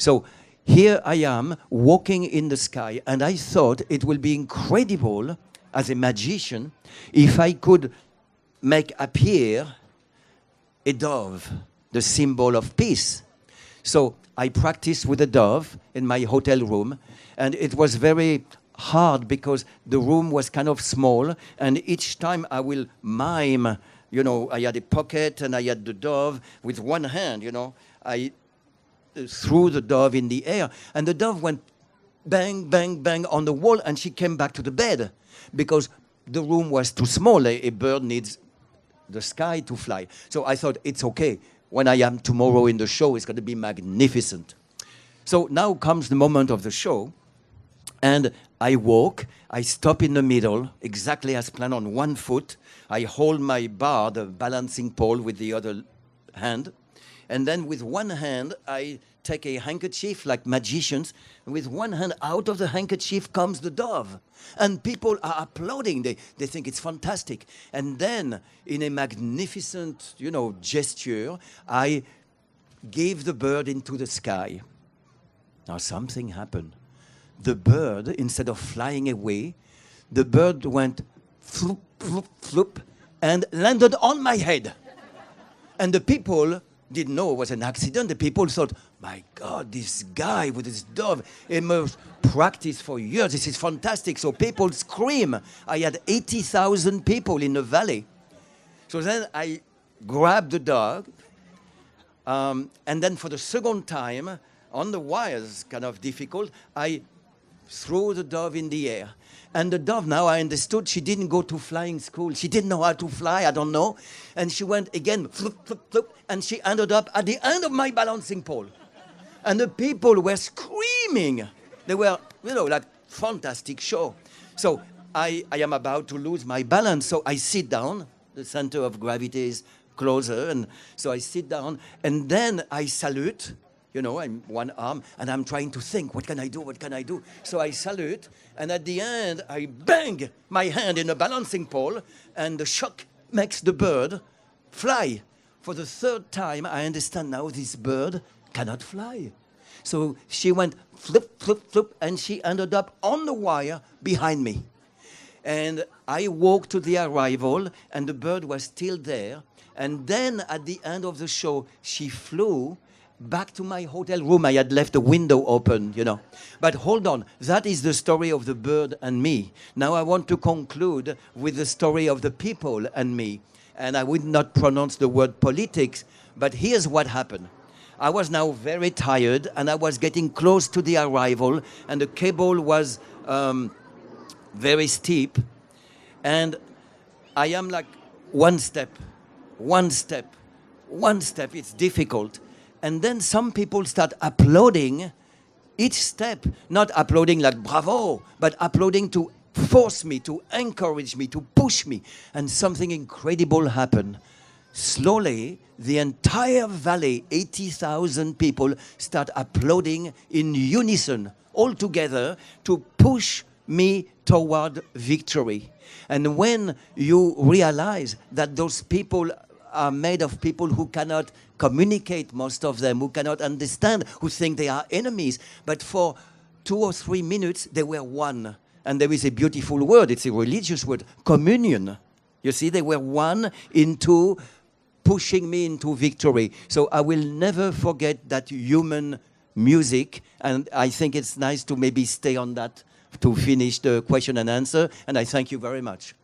So here I am walking in the sky, and I thought it would be incredible as a magician if I could make appear a dove, the symbol of peace. So I practiced with a dove in my hotel room, and it was very hard because the room was kind of small, and each time I will mime, you know, I had a pocket and I had the dove with one hand, you know. I threw the dove in the air, and the dove went bang, bang, bang on the wall, and she came back to the bed because the room was too small. A bird needs the sky to fly. So I thought, it's okay. When I am tomorrow in the show, it's going to be magnificent. So now comes the moment of the show, and I walk, I stop in the middle, exactly as planned, on one foot. I hold my bar, the balancing pole, with the other hand. And then with one hand, I take a handkerchief like magicians. And with one hand, out of the handkerchief comes the dove. And people are applauding. They think it's fantastic. And then, in a magnificent, you know, gesture, I gave the bird into the sky. Now something happened. The bird, instead of flying away, the bird went floop, floop, floop, and landed on my head. And the people didn't know it was an accident. The people thought, my God, this guy with his dove, he must practice for years. This is fantastic. So people scream. I had 80,000 people in the valley. So then I grabbed the dog, and then for the second time, on the wires, kind of difficult, I threw the dove in the air. And the dove, now I understood, she didn't go to flying school. She didn't know how to fly, I don't know. And she went again, flip, flip, flip, and she ended up at the end of my balancing pole. And the people were screaming. They were, you know, like, fantastic show. So I am about to lose my balance, so I sit down. The center of gravity is closer, and so I sit down, and then I salute. You know, I'm one arm, and I'm trying to think, what can I do, what can I do? So I salute, and at the end, I bang my hand in a balancing pole, and the shock makes the bird fly. For the third time, I understand now this bird cannot fly. So she went flip, flip, flip, and she ended up on the wire behind me. And I walked to the arrival, and the bird was still there. And then at the end of the show, she flew back to my hotel room. I had left the window open, you know. But hold on, that is the story of the bird and me. Now I want to conclude with the story of the people and me. And I would not pronounce the word politics, but here's what happened. I was now very tired, and I was getting close to the arrival, and the cable was very steep. And I am like one step, one step, one step. It's difficult. And then some people start applauding each step, not applauding like bravo, but applauding to force me, to encourage me, to push me. And something incredible happened. Slowly, the entire valley, 80,000 people, start applauding in unison, all together, to push me toward victory. And when you realize that those people are made of people who cannot communicate, most of them, who cannot understand, who think they are enemies. But for 2 or 3 minutes, they were one. And there is a beautiful word, it's a religious word, communion. You see, they were one into pushing me into victory. So I will never forget that human music, and I think it's nice to maybe stay on that to finish the question and answer, and I thank you very much.